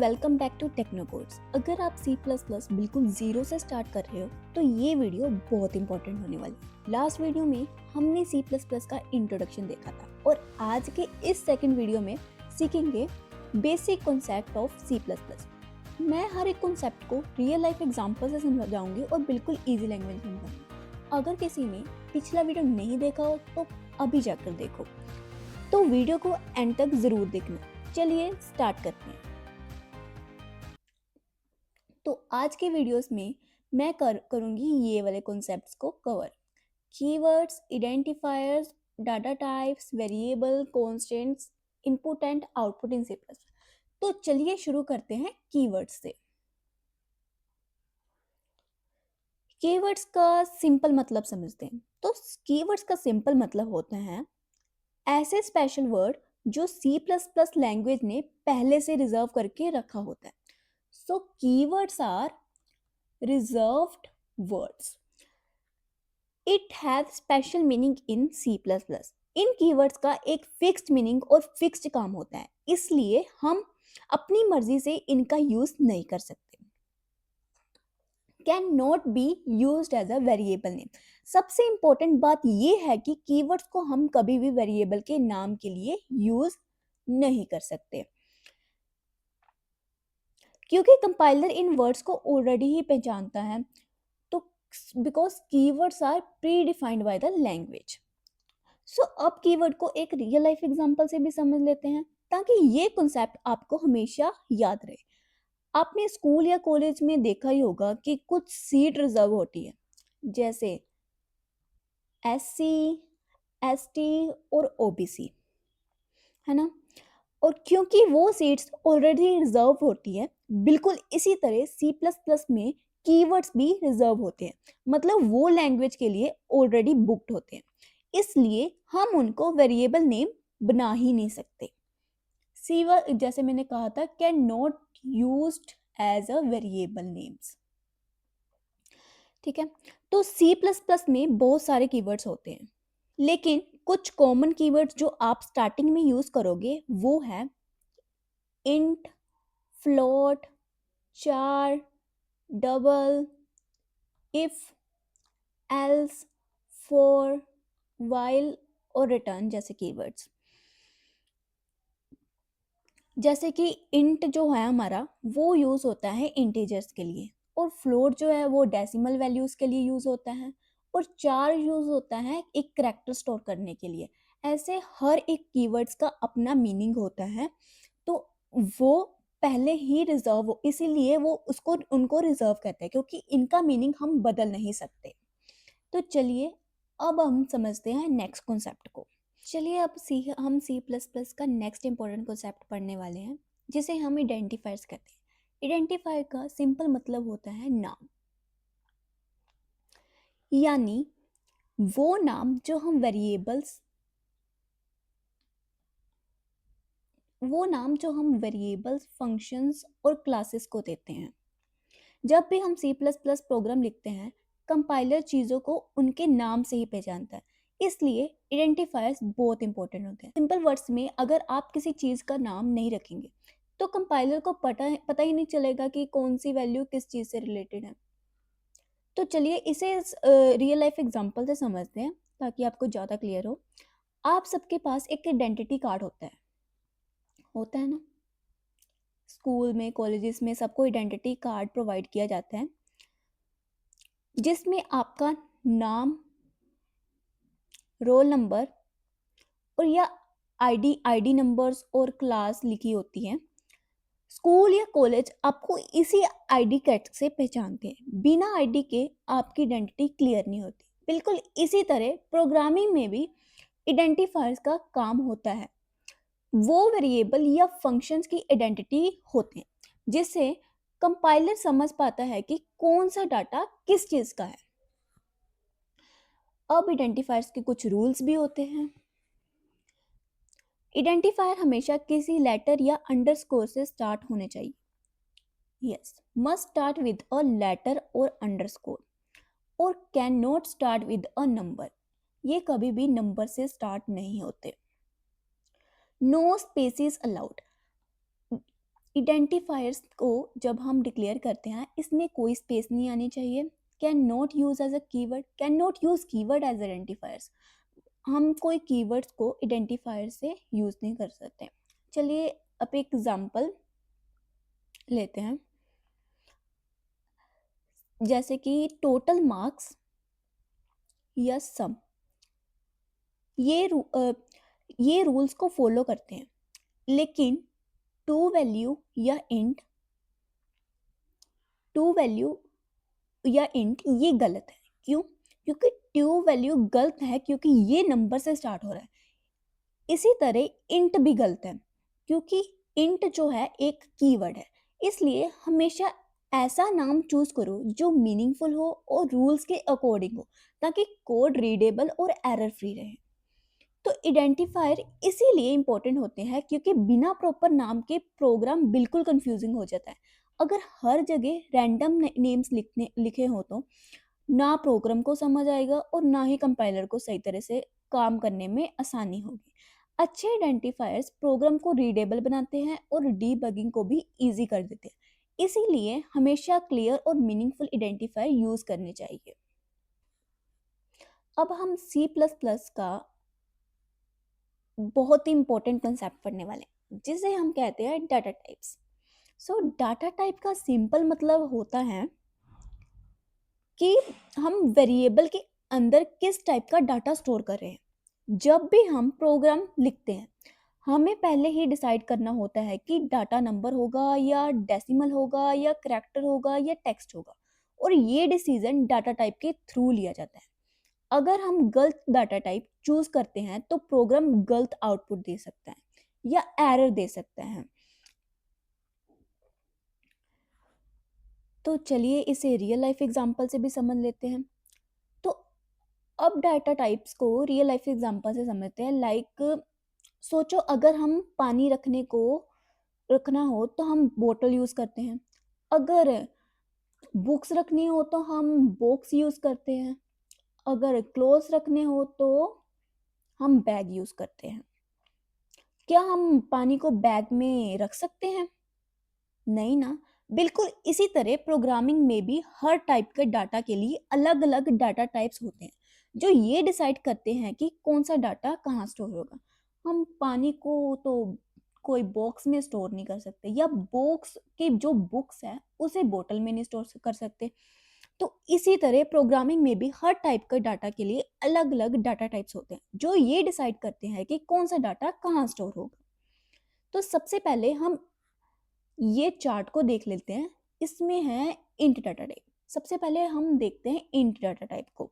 Welcome back to टेक्नोकोड्स। अगर आप C++ बिल्कुल जीरो से स्टार्ट कर रहे हो तो ये वीडियो बहुत इंपॉर्टेंट होने वाली है। लास्ट वीडियो में हमने C++ का इंट्रोडक्शन देखा था और आज के इस सेकंड वीडियो में सीखेंगे बेसिक कॉन्सेप्ट ऑफ C++। मैं हर एक कॉन्सेप्ट को रियल लाइफ एग्जांपल से समझाऊंगी और बिल्कुल इजी लैंग्वेज में समझाऊंगी। अगर किसी ने पिछला वीडियो नहीं देखा हो तो अभी जाकर देखो, तो वीडियो को एंड तक जरूर देखना। चलिए स्टार्ट करते हैं। तो आज के वीडियोस में मैं करूँगी ये वाले कॉन्सेप्ट्स को cover. Keywords, identifiers, data types, variable, constants, input and output in C++। तो चलिए शुरू करते हैं कीवर्ड्स से। कीवर्ड्स का सिंपल मतलब समझते हैं। तो कीवर्ड्स का सिंपल मतलब होता है ऐसे स्पेशल वर्ड जो C++ लैंग्वेज ने पहले से रिजर्व करके रखा होता है। So keywords are reserved words. It have special meaning in C++। इन कीवर्ड्स का एक फिक्स्ड मीनिंग और फिक्स्ड काम होता है, इसलिए हम अपनी मर्जी से इनका यूज नहीं कर सकते। Can not be used as a variable name. सबसे इंपॉर्टेंट बात यह है कि कीवर्ड्स को हम कभी भी वेरिएबल के नाम के लिए यूज नहीं कर सकते, क्योंकि कंपाइलर इन वर्ड्स को ऑलरेडी ही पहचानता है। तो because keywords are predefined by the language. So अब कीवर्ड को एक रियल लाइफ एग्जांपल से भी समझ लेते हैं, ताकि ये कॉन्सेप्ट आपको हमेशा याद रहे। आपने स्कूल या कॉलेज में देखा ही होगा कि कुछ सीट रिजर्व होती है, जैसे SC, ST और OBC, है ना। और क्योंकि वो सीट्स ऑलरेडी रिजर्व होती है, बिल्कुल इसी तरह C++ में कीवर्ड्स भी रिजर्व होते हैं, मतलब वो लैंग्वेज के लिए ऑलरेडी बुक्ड होते हैं, इसलिए हम उनको वेरिएबल नेम बना ही नहीं सकते। जैसे मैंने कहा था, can not used as a variable names. ठीक है। तो C++ में बहुत सारे कीवर्ड्स होते हैं, लेकिन कुछ कॉमन कीवर्ड्स जो आप स्टार्टिंग में यूज करोगे वो है इंट, फ्लोट, चार, double, if, else, for, while और रिटर्न जैसे कीवर्ड्स। जैसे कि इंट जो है हमारा, वो यूज होता है इंटीजर्स के लिए, और फ्लोट जो है वो डेसिमल वैल्यूज के लिए यूज होता है, और चार यूज होता है एक करैक्टर स्टोर करने के लिए। ऐसे हर एक कीवर्ड्स का अपना मीनिंग होता है, तो वो पहले ही रिजर्व हो, इसीलिए वो उसको उनको रिजर्व कहते हैं, क्योंकि इनका मीनिंग हम बदल नहीं सकते। तो चलिए अब हम समझते हैं नेक्स्ट कॉन्सेप्ट को। चलिए अब हम C++ का नेक्स्ट इंपॉर्टेंट कॉन्सेप्ट पढ़ने वाले हैं, जिसे हम आइडेंटिफायर्स कहते हैं। आइडेंटिफायर का सिंपल मतलब होता है नाम, यानी वो नाम जो हम वेरिएबल्स, फंक्शंस और क्लासेस को देते हैं। जब भी हम C++ प्रोग्राम लिखते हैं, कंपाइलर चीज़ों को उनके नाम से ही पहचानता है, इसलिए आइडेंटिफायर्स बहुत इंपॉर्टेंट होते हैं। सिंपल वर्ड्स में अगर आप किसी चीज़ का नाम नहीं रखेंगे तो कंपाइलर को पता ही नहीं चलेगा कि कौन सी वैल्यू किस चीज़ से रिलेटेड है। तो चलिए इसे रियल लाइफ एग्जांपल से समझते हैं, ताकि आपको ज़्यादा क्लियर हो। आप सबके पास एक आइडेंटिटी कार्ड होता है ना। स्कूल में, कॉलेजेस में सबको आइडेंटिटी कार्ड प्रोवाइड किया जाता है, जिसमें आपका नाम, रोल नंबर और या आईडी नंबर्स और क्लास लिखी होती है। स्कूल या कॉलेज आपको इसी आईडी कार्ड से पहचानते हैं। बिना आईडी के आपकी आइडेंटिटी क्लियर नहीं होती। बिल्कुल इसी तरह प्रोग्रामिंग में भी आइडेंटिफायर्स का काम होता है। वो वेरिएबल या फंक्शंस की आइडेंटिटी होते हैं, जिससे कंपाइलर समझ पाता है कि कौन सा डाटा किस चीज़ का है। अब आइडेंटिफायर्स के कुछ रूल्स भी होते हैं। आइडेंटिफायर हमेशा किसी लेटर या अंडरस्कोर से स्टार्ट होने चाहिए। Yes, must start with a letter और अंडरस्कोर, और can not start with a number. ये कभी भी नंबर से स्टार्ट नहीं होते। No spaces allowed. आइडेंटिफायर्स को जब हम डिक्लेयर करते हैं, इसमें कोई स्पेस नहीं आनी चाहिए। Can not use as a keyword, can not use keyword as identifiers. हम कोई कीवर्ड्स को आइडेंटिफायर से यूज नहीं कर सकते। चलिए अब एक एग्जांपल लेते हैं, जैसे कि टोटल मार्क्स या सम। ये ये रूल्स को फॉलो करते हैं, लेकिन टू वैल्यू या इंट, टू वैल्यू या इंट ये गलत है। क्यों? क्योंकि टू वैल्यू गलत है क्योंकि ये नंबर से स्टार्ट हो रहा है। इसी तरह इंट भी गलत है क्योंकि इंट जो है एक कीवर्ड है। इसलिए हमेशा ऐसा नाम चूज करो जो मीनिंगफुल हो और रूल्स के अकॉर्डिंग हो, ताकि कोड रीडेबल और एरर फ्री रहे। तो आइडेंटिफायर इसीलिए इंपॉर्टेंट होते हैं क्योंकि बिना प्रॉपर नाम के प्रोग्राम बिल्कुल कंफ्यूजिंग हो जाता है। अगर हर जगह रैंडम नेम्स लिखे हो तो ना प्रोग्राम को समझ आएगा और ना ही कंपाइलर को सही तरह से काम करने में आसानी होगी। अच्छे आइडेंटिफायर्स प्रोग्राम को रीडेबल बनाते हैं और डीबगिंग को भी इजी कर देते हैं। इसीलिए हमेशा क्लियर और मीनिंगफुल आइडेंटिफायर यूज करने चाहिए। अब हम C++ का बहुत ही इंपॉर्टेंट कंसेप्ट पढ़ने वाले हैं, जिसे हम कहते हैं डाटा टाइप्स। सो डाटा टाइप का सिंपल मतलब होता है कि हम वेरिएबल के अंदर किस टाइप का डाटा स्टोर कर रहे हैं। जब भी हम प्रोग्राम लिखते हैं, हमें पहले ही डिसाइड करना होता है कि डाटा नंबर होगा या डेसिमल होगा या करैक्टर होगा या टेक्स्ट होगा, और ये डिसीजन डाटा टाइप के थ्रू लिया जाता है। अगर हम गलत डाटा टाइप चूज करते हैं तो प्रोग्राम गलत आउटपुट दे सकता है या एरर दे सकता है। तो चलिए इसे रियल लाइफ एग्जांपल से भी समझ लेते हैं। तो अब डाटा टाइप्स को रियल लाइफ एग्जांपल से समझते हैं। लाइक सोचो, अगर हम पानी रखना हो तो हम बोतल यूज करते हैं। अगर बुक्स रखनी हो तो हम बॉक्स यूज करते हैं। अगर क्लोथ्स रखने हो तो हम बैग यूज करते हैं। क्या हम पानी को बैग में रख सकते हैं? नहीं ना। बिल्कुल इसी तरह प्रोग्रामिंग में भी हर टाइप के डाटा के लिए अलग अलग डाटा टाइप्स होते हैं, जो ये डिसाइड करते हैं कि कौन सा डाटा कहाँ स्टोर होगा। हम पानी को तो कोई बॉक्स में स्टोर नहीं कर सकते, या बॉक्स के जो बुक्स है उसे बोतल में नहीं स्टोर कर सकते। तो इसी तरह प्रोग्रामिंग में भी हर टाइप के डाटा के लिए अलग अलग डाटा टाइप्स होते हैं, जो ये डिसाइड करते हैं कि कौन सा डाटा कहाँ स्टोर होगा। तो सबसे पहले हम ये चार्ट को देख लेते हैं। इसमें है इंट डाटा टाइप। सबसे पहले हम देखते हैं इंट डाटा टाइप को।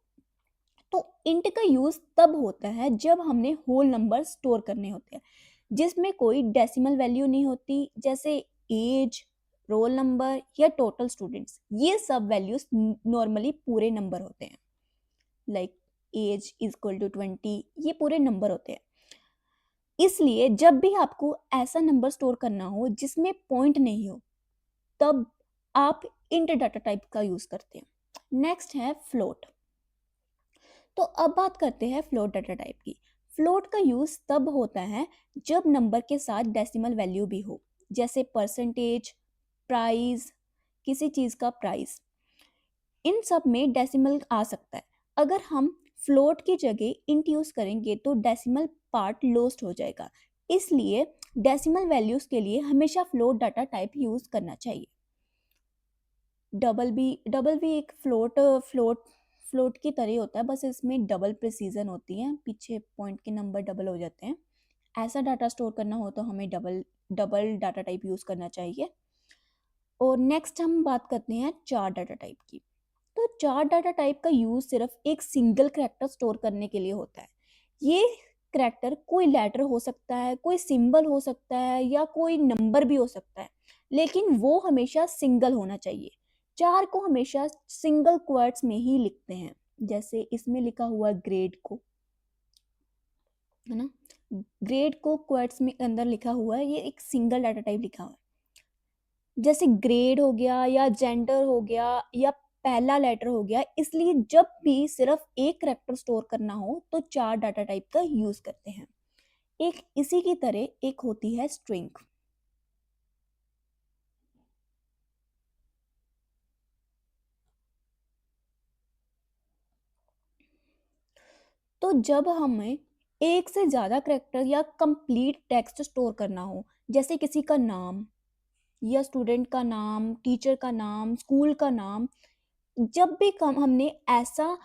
तो इंट का यूज तब होता है जब हमने होल नंबर स्टोर करने होते हैं, जिसमें कोई डेसिमल वैल्यू नहीं होती, जैसे एज, रोल नंबर या टोटल स्टूडेंट्स। ये सब वैल्यूज नॉर्मली पूरे नंबर होते हैं। Like age is equal to 20, ये पूरे नंबर होते हैं। इसलिए जब भी आपको ऐसा नंबर स्टोर करना हो जिसमें पॉइंट नहीं हो, तब आप इंट डाटा टाइप का यूज करते हैं। नेक्स्ट है फ्लोट। तो अब बात करते हैं फ्लोट डाटा टाइप की। फ्लोट का यूज तब होता है जब नंबर के साथ डेसिमल वैल्यू भी हो, जैसे परसेंटेज, प्राइस, किसी चीज का प्राइस। इन सब में डेसिमल आ सकता है। अगर हम फ्लोट की जगह इंट यूज करेंगे तो डेसिमल पार्ट लॉस्ट हो जाएगा। इसलिए डेसिमल वैल्यूज के लिए हमेशा फ्लोट डाटा टाइप यूज करना चाहिए। डबल भी एक फ्लोट की तरह होता है, बस इसमें डबल प्रिसीजन होती है, पीछे पॉइंट के नंबर डबल हो जाते हैं। ऐसा डाटा स्टोर करना हो तो हमें double double data type use करना चाहिए। और नेक्स्ट हम बात करते हैं चार डाटा टाइप की। तो चार डाटा टाइप का यूज सिर्फ एक सिंगल करैक्टर स्टोर करने के लिए होता है। ये करैक्टर कोई लेटर हो सकता है, कोई सिंबल हो सकता है या कोई नंबर भी हो सकता है, लेकिन वो हमेशा सिंगल होना चाहिए। चार को हमेशा सिंगल क्वार्ट्स में ही लिखते हैं, जैसे इसमें लिखा हुआ ग्रेड को, है ना। ग्रेड को क्वार्ट्स में अंदर लिखा हुआ है, ये एक सिंगल डाटा टाइप लिखा हुआ है। जैसे ग्रेड हो गया या जेंडर हो गया या पहला लेटर हो गया। इसलिए जब भी सिर्फ एक करैक्टर स्टोर करना हो तो चार डाटा टाइप का यूज करते हैं। एक इसी की तरह एक होती है स्ट्रिंग। तो जब हमें एक से ज़्यादा करैक्टर या कंप्लीट टेक्स्ट स्टोर करना हो, जैसे किसी का नाम या स्टूडेंट का नाम, टीचर का नाम, स्कूल का नाम, जब भी कम हमने ऐसा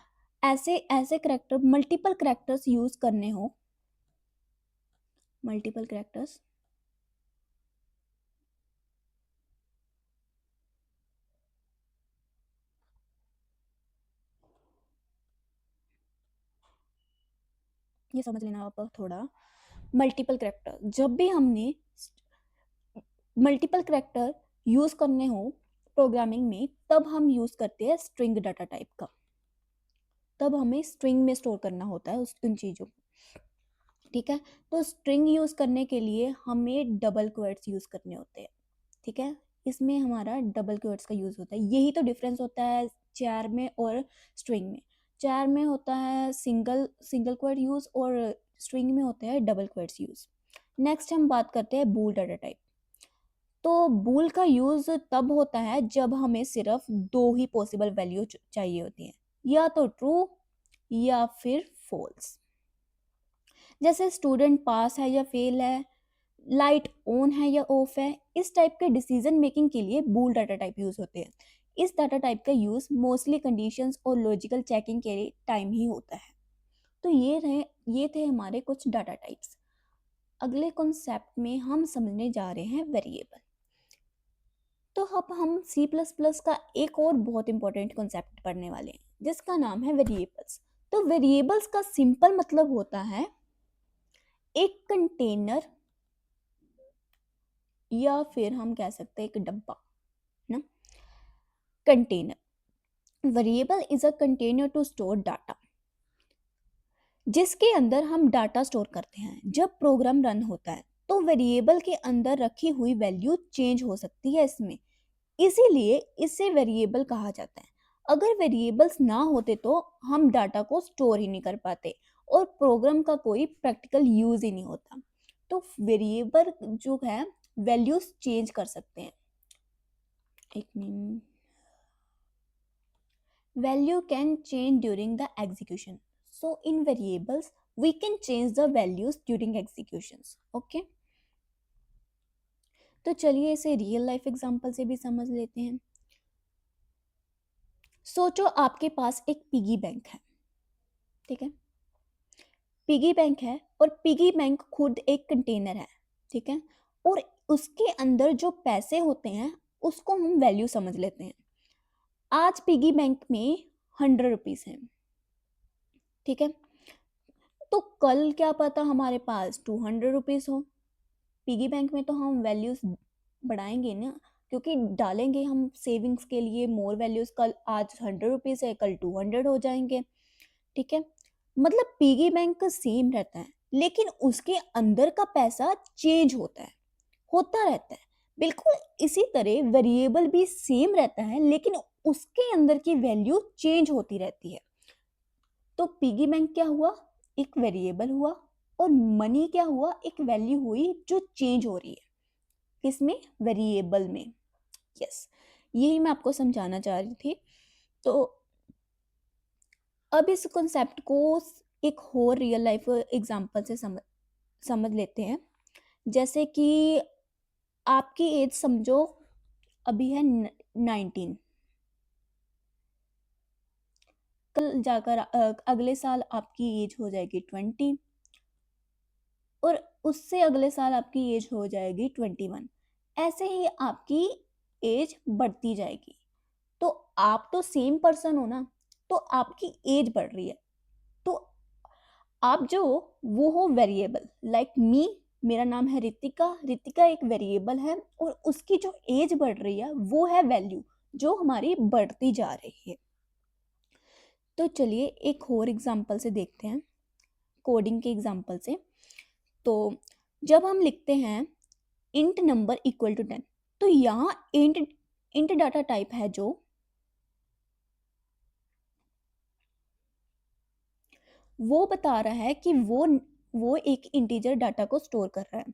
ऐसे ऐसे करैक्टर मल्टीपल करैक्टर्स यूज़ करने हो, मल्टीपल करैक्टर्स, ये समझ लेना आप थोड़ा। मल्टीपल करैक्टर, जब भी हमने मल्टीपल करैक्टर यूज़ करने हो प्रोग्रामिंग में, तब हम यूज़ करते हैं स्ट्रिंग डाटा टाइप का। तब हमें स्ट्रिंग में स्टोर करना होता है उन चीज़ों को, ठीक है। तो स्ट्रिंग यूज़ करने के लिए हमें डबल क्वोट्स यूज़ करने होते हैं, ठीक है। इसमें हमारा डबल क्वोट्स का यूज़ होता है। यही तो डिफरेंस होता है चार में और स्ट्रिंग में। चार में होता है सिंगल सिंगल क्वोट यूज़ और स्ट्रिंग में होता है डबल क्वोट्स यूज़। नेक्स्ट हम बात करते हैं बूल डाटा टाइप। तो बूल का यूज़ तब होता है जब हमें सिर्फ दो ही पॉसिबल वैल्यू चाहिए होती हैं, या तो ट्रू या फिर फॉल्स। जैसे स्टूडेंट पास है या फेल है, लाइट ऑन है या ऑफ है। इस टाइप के डिसीजन मेकिंग के लिए बूल डाटा टाइप यूज होते हैं। इस डाटा टाइप का यूज मोस्टली कंडीशंस और लॉजिकल चेकिंग के लिए टाइम ही होता है। तो ये थे हमारे कुछ डाटा टाइप्स। अगले कॉन्सेप्ट में हम समझने जा रहे हैं वेरिएबल। तो अब हम सी प्लस प्लस का एक और बहुत इंपॉर्टेंट कॉन्सेप्ट पढ़ने वाले हैं, जिसका नाम है वेरिएबल्स। तो वेरिएबल्स का सिंपल मतलब होता है एक कंटेनर, या फिर हम कह सकते हैं एक डब्बा ना। Container, variable is a container to store data, जिसके अंदर हम डाटा स्टोर करते हैं। जब प्रोग्राम रन होता है तो वेरिएबल के अंदर रखी हुई वैल्यू चेंज हो सकती है इसमें, इसीलिए इसे वेरिएबल कहा जाता है। अगर वेरिएबल्स ना होते तो हम डाटा को स्टोर ही नहीं कर पाते और प्रोग्राम का कोई प्रैक्टिकल यूज ही नहीं होता। तो वेरिएबल जो है वैल्यूज चेंज कर सकते हैं। एक minute, value can change during the execution, so in variables we can change the values during executions, okay। तो चलिए इसे रियल लाइफ एग्जांपल से भी समझ लेते हैं। सोचो आपके पास एक पिगी बैंक है, ठीक है। पिगी बैंक है और पिगी बैंक खुद एक कंटेनर है, ठीक है। और उसके अंदर जो पैसे होते हैं उसको हम वैल्यू समझ लेते हैं। आज पिगी बैंक में 100 रुपीज हैं, ठीक है। तो कल क्या पता हमारे पास 200 रुपीज हो। पिगी बैंक में तो हम वैल्यूज बढ़ाएंगे ना, क्योंकि डालेंगे हम सेविंग्स के लिए मोर वैल्यूज। कल आज 100 रुपीज है, कल 200 हो जाएंगे, ठीक है। मतलब पिगी बैंक सेम रहता है, लेकिन उसके अंदर का पैसा चेंज होता है, होता रहता है। बिल्कुल इसी तरह वेरिएबल भी सेम रहता है, लेकिन उसके अंदर की वैल्यू चेंज होती रहती है। तो पिगी बैंक क्या हुआ, एक वेरिएबल हुआ, और मनी क्या हुआ, एक वैल्यू हुई जो चेंज हो रही है, किसमें, वेरिएबल में। यस, यही मैं आपको समझाना चाह रही थी। तो अब इस कॉन्सेप्ट को एक और रियल लाइफ एग्जांपल से समझ लेते हैं। जैसे कि आपकी एज समझो अभी है 19, कल जाकर अगले साल आपकी एज हो जाएगी 20, और उससे अगले साल आपकी एज हो जाएगी 21। ऐसे ही आपकी एज बढ़ती जाएगी। तो आप तो सेम पर्सन हो ना, तो आपकी एज बढ़ रही है। तो आप जो वो हो वेरिएबल, लाइक मी, मेरा नाम है रितिका, रितिका एक वेरिएबल है, और उसकी जो एज बढ़ रही है वो है वैल्यू, जो हमारी बढ़ती जा रही है। तो चलिए एक और एग्जांपल से देखते हैं, कोडिंग के एग्जांपल से। तो जब हम लिखते हैं इंट नंबर इक्वल टू 10, तो यहाँ इंट इंट डाटा टाइप है, जो वो बता रहा है कि वो एक इंटीजर डाटा को स्टोर कर रहा है।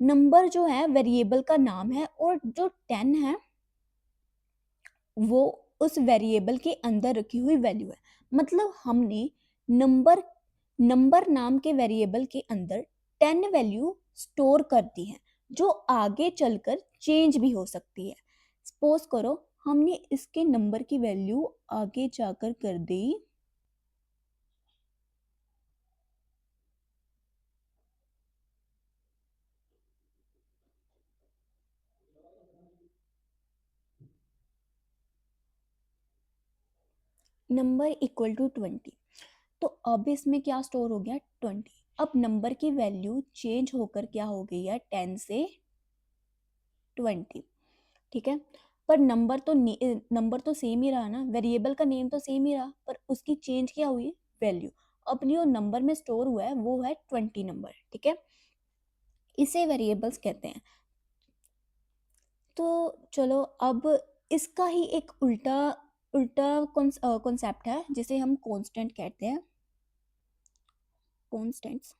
नंबर जो है वेरिएबल का नाम है, और जो 10 है वो उस वेरिएबल के अंदर रखी हुई वैल्यू है। मतलब हमने नंबर नंबर नाम के वेरिएबल के अंदर 10 वैल्यू स्टोर करती है जो आगे चलकर चेंज भी हो सकती है। सपोज करो हमने इसके नंबर की वैल्यू आगे जाकर कर दी नंबर इक्वल टू 20। तो अब इसमें क्या स्टोर हो गया 20। अब नंबर की वैल्यू चेंज होकर क्या हो गई है 10 से 20। ठीक है, पर नंबर तो सेम ही रहा ना, वेरिएबल का नेम तो सेम ही रहा, पर उसकी चेंज क्या हुई वैल्यू। अब जो नंबर में स्टोर हुआ है वो है 20 नंबर। ठीक है, इसे वेरिएबल्स कहते हैं। तो चलो अब इसका ही एक उल्टा उल्टा कॉन्सेप्ट है जिसे हम कांस्टेंट कहते हैं। कांस्टेंट्स,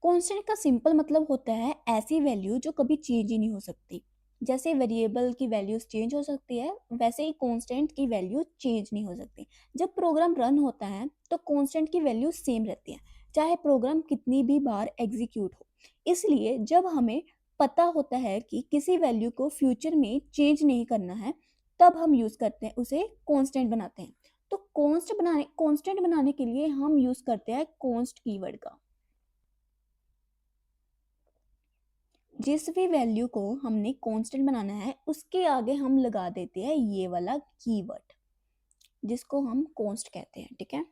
कांस्टेंट का सिंपल मतलब होता है ऐसी वैल्यू जो कभी चेंज ही नहीं हो सकती। जैसे वेरिएबल की वैल्यूज चेंज हो सकती है, वैसे ही कांस्टेंट की वैल्यू चेंज नहीं हो सकती। जब प्रोग्राम रन होता है तो कांस्टेंट की वैल्यू सेम रहती है, चाहे प्रोग्राम कितनी भी बार एग्जीक्यूट हो। इसलिए जब हमें पता होता है कि किसी वैल्यू को फ्यूचर में चेंज नहीं करना है, तब हम यूज करते हैं उसे कांस्टेंट बनाते हैं। तो कांस्टेंट बनाने के लिए हम यूज करते हैं कांस्ट कीवर्ड का। जिस भी वैल्यू को हमने कांस्टेंट बनाना है उसके आगे हम लगा देते हैं ये वाला कीवर्ड जिसको हम कांस्ट कहते हैं। ठीक है,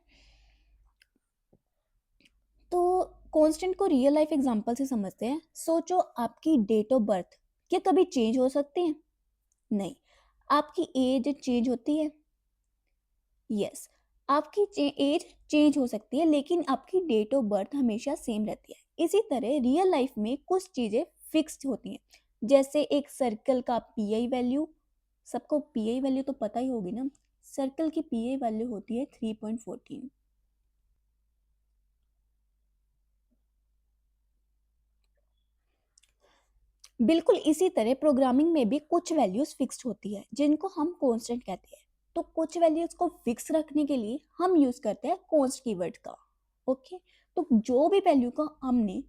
तो कांस्टेंट को रियल लाइफ एग्जांपल से समझते हैं। सोचो आपकी डेट ऑफ बर्थ क्या कभी चेंज हो सकती है? नहीं। आपकी एज चेंज होती है? यस। आपकी एज चेंज हो सकती है लेकिन आपकी डेट ऑफ बर्थ हमेशा सेम रहती है। इसी तरह रियल लाइफ में कुछ चीज़ें फिक्स्ड होती हैं, जैसे एक सर्कल का पीआई वैल्यू। सबको पीआई वैल्यू तो पता ही होगी ना। सर्कल की पीआई वैल्यू होती है 3.14। बिल्कुल इसी तरह प्रोग्रामिंग में भी कुछ वैल्यूज फिक्स्ड होती है जिनको हम कांस्टेंट कहते हैं। तो कुछ वैल्यूज को फिक्स रखने के लिए हम यूज करते हैं कांस्ट कीवर्ड का। ओके, तो जो भी वैल्यू को हमने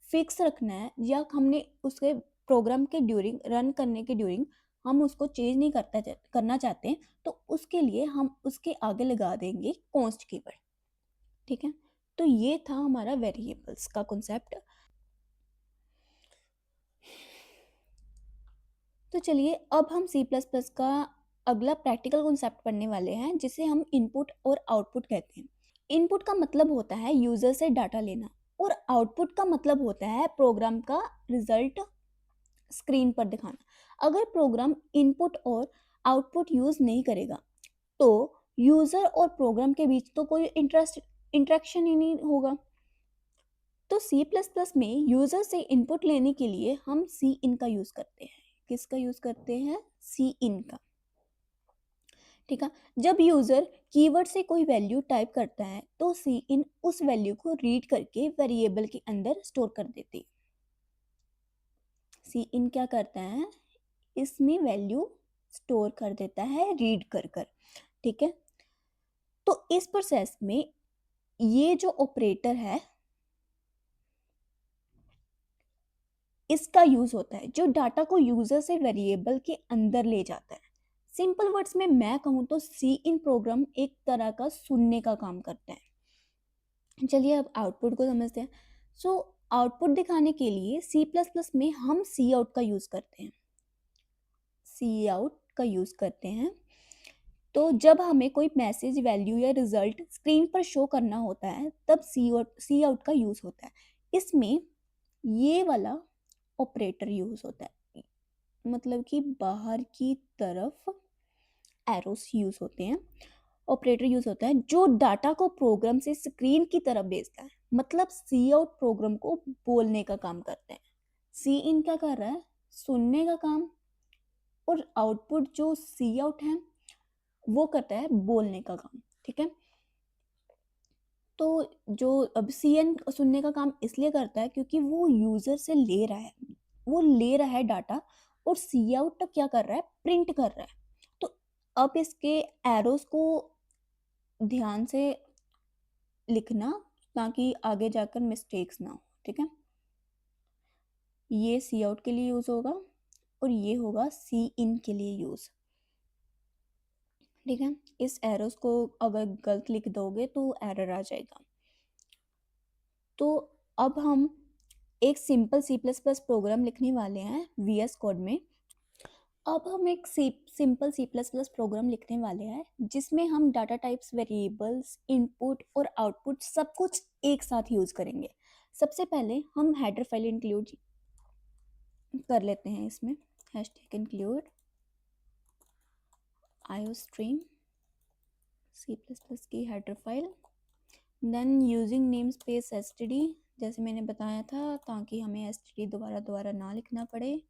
फिक्स रखना है या हमने उसके प्रोग्राम के ड्यूरिंग रन करने के ड्यूरिंग हम उसको चेंज नहीं करना चाहते हैं, तो उसके लिए हम उसके आगे लगा देंगे कांस्ट कीवर्ड। ठीक है, तो ये था हमारा वेरिएबल्स का कॉन्सेप्ट। तो चलिए अब हम सी प्लस प्लस का अगला प्रैक्टिकल कॉन्सेप्ट पढ़ने वाले हैं जिसे हम इनपुट और आउटपुट कहते हैं। इनपुट का मतलब होता है यूजर से डाटा लेना और आउटपुट का मतलब होता है प्रोग्राम का रिजल्ट स्क्रीन पर दिखाना। अगर प्रोग्राम इनपुट और आउटपुट यूज नहीं करेगा तो यूजर और प्रोग्राम के बीच तो कोई इंटरेक्शन ही नहीं होगा। तो सी प्लस प्लस में यूजर से इनपुट लेने के लिए हम सी इन का यूज करते हैं। किसका यूज करते हैं? सी इन का। ठीक है, जब यूजर कीवर्ड से कोई वैल्यू टाइप करता है तो सी इन उस वैल्यू को रीड करके वेरिएबल के अंदर स्टोर कर देती है। सी इन क्या करता है? इसमें वैल्यू स्टोर कर देता है रीड कर कर। ठीक है, तो इस प्रोसेस में ये जो ऑपरेटर है इसका यूज होता है जो डाटा को यूजर से वेरिएबल के अंदर ले जाता है। सिंपल वर्ड्स में मैं कहूँ तो सी इन प्रोग्राम एक तरह का सुनने का काम करता है। चलिए अब आउटपुट को समझते हैं। सो आउटपुट दिखाने के लिए सी प्लस प्लस में हम सी आउट का यूज करते हैं। सी आउट का यूज करते हैं। तो जब हमें कोई मैसेज वैल्यू या रिजल्ट स्क्रीन पर शो करना होता है तब सी आउट का यूज होता है। इसमें ये वाला ऑपरेटर यूज होता है, मतलब कि बाहर की तरफ एरोस यूज होते हैं। ऑपरेटर यूज होता है जो डाटा को प्रोग्राम से स्क्रीन की तरफ भेजता है। मतलब सी आउट प्रोग्राम को बोलने का काम करते हैं। सी इन क्या कर रहा है? सुनने का काम। और आउटपुट जो सी आउट है वो करता है बोलने का काम। ठीक है, तो जो अब सी एन सुनने का काम इसलिए करता है क्योंकि वो यूजर से ले रहा है, वो ले रहा है डाटा, और सी आउट क्या कर रहा है? प्रिंट कर रहा है। तो अब इसके एरोज़ को ध्यान से लिखना ताकि आगे जाकर मिस्टेक्स ना हो, ठीक है? ये सी आउट के लिए यूज़ होगा और ये होगा सी इन के लिए यूज़, ठीक है? इस एरोज़ को अगर गलत लिख दोगे तो एरर आ जाएगा। तो अब हम एक simple C plus plus program लिखने वाले हैं वी एस कोड में। अब हम एक simple C plus plus program लिखने वाले हैं जिसमें हम डाटा टाइप्स, वेरिएबल्स, इनपुट और आउटपुट सब कुछ एक साथ यूज़ करेंगे। सबसे पहले हम हेडर फाइल इंक्लूड कर लेते हैं इसमें, hashtag include iostream C plus plus की header file, then using namespace STD, जैसे मैंने बताया था ताकि हमें एसटीडी दोबारा दोबारा ना लिखना पड़े,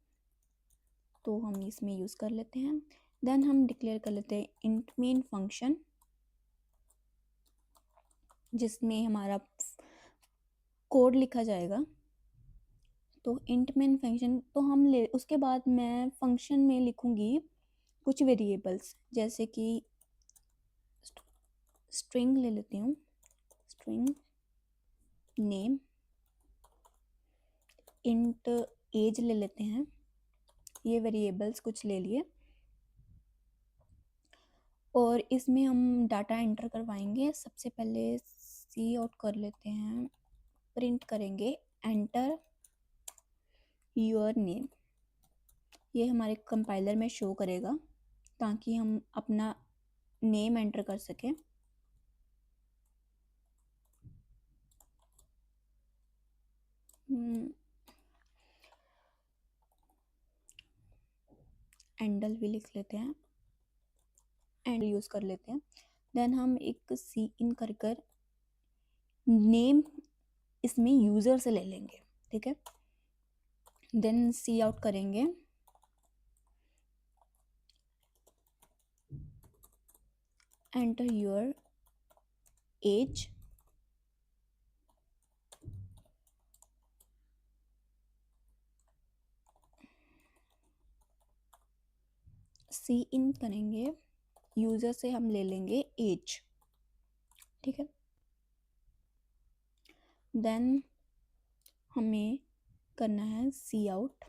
तो हम इसमें यूज़ कर लेते हैं। देन हम डिक्लेयर कर लेते हैं इंट मेन फंक्शन जिसमें हमारा कोड लिखा जाएगा। तो इंट मेन फंक्शन तो हम ले, उसके बाद मैं फंक्शन में लिखूँगी कुछ वेरिएबल्स, जैसे कि स्ट्रिंग ले लेती हूँ, स्ट्रिंग नेम, इंट एज ले लेते हैं, ये वेरिएबल्स कुछ ले लिए और इसमें हम डाटा एंटर करवाएंगे। सबसे पहले सी आउट कर लेते हैं, प्रिंट करेंगे एंटर योर नेम, ये हमारे कंपाइलर में शो करेगा ताकि हम अपना नेम एंटर कर सकें। एंडल भी लिख लेते हैं, एंड यूज़ कर लेते हैं। देन हम एक सी इन कर कर नेम इसमें यूज़र से ले लेंगे, ठीक है? देन सी आउट करेंगे एंटर योर एज, सी इन करेंगे यूज़र से हम ले लेंगे एज, ठीक है? देन हमें करना है सी आउट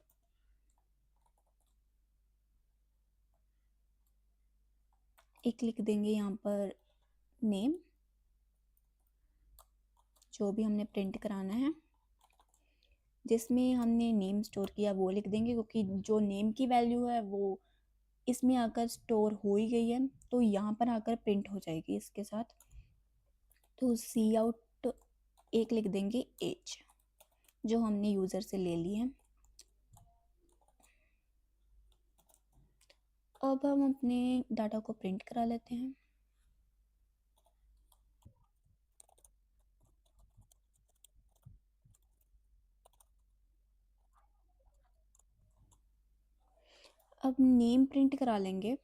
एक लिख देंगे यहाँ पर नेम, जो भी हमने प्रिंट कराना है जिसमें हमने नेम स्टोर किया वो लिख देंगे, क्योंकि जो नेम की वैल्यू है वो इसमें आकर स्टोर हो ही गई है तो यहाँ पर आकर प्रिंट हो जाएगी इसके साथ। तो सी आउट एक लिख देंगे एज जो हमने यूज़र से ले ली है। अब हम अपने डाटा को प्रिंट करा लेते हैं। अब नेम प्रिंट करा लेंगे,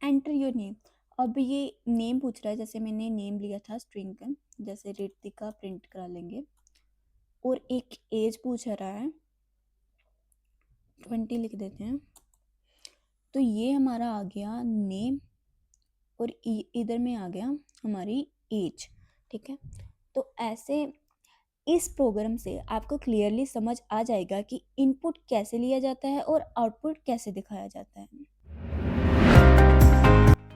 एंटर योर नेम। अब ये नेम पूछ रहा है, जैसे मैंने नेम लिया था स्ट्रिंग का, जैसे रितिका प्रिंट करा लेंगे। और एक एज पूछ रहा है, 20 लिख देते हैं। तो ये हमारा आ गया नेम और इधर में आ गया हमारी एज, ठीक है? तो ऐसे इस प्रोग्राम से आपको क्लियरली समझ आ जाएगा कि इनपुट कैसे लिया जाता है और आउटपुट कैसे दिखाया जाता है।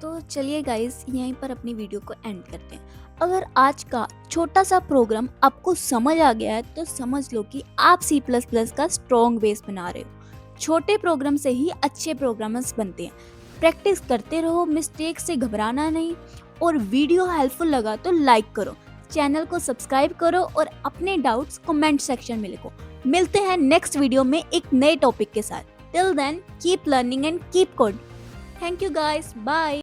तो चलिए गाइस, यहीं पर अपनी वीडियो को एंड करते हैं। अगर आज का छोटा सा प्रोग्राम आपको समझ आ गया है तो समझ लो कि आप C++ का स्ट्रॉन्ग बेस बना रहे हो। छोटे प्रोग्राम से ही अच्छे प्रोग्रामर्स बनते हैं। प्रैक्टिस करते रहो, मिस्टेक से घबराना नहीं। और वीडियो हेल्पफुल लगा तो लाइक करो, चैनल को सब्सक्राइब करो और अपने डाउट्स कमेंट सेक्शन में लिखो। मिलते हैं नेक्स्ट वीडियो में एक नए टॉपिक के साथ। Till then keep learning and keep coding. Thank you guys, bye.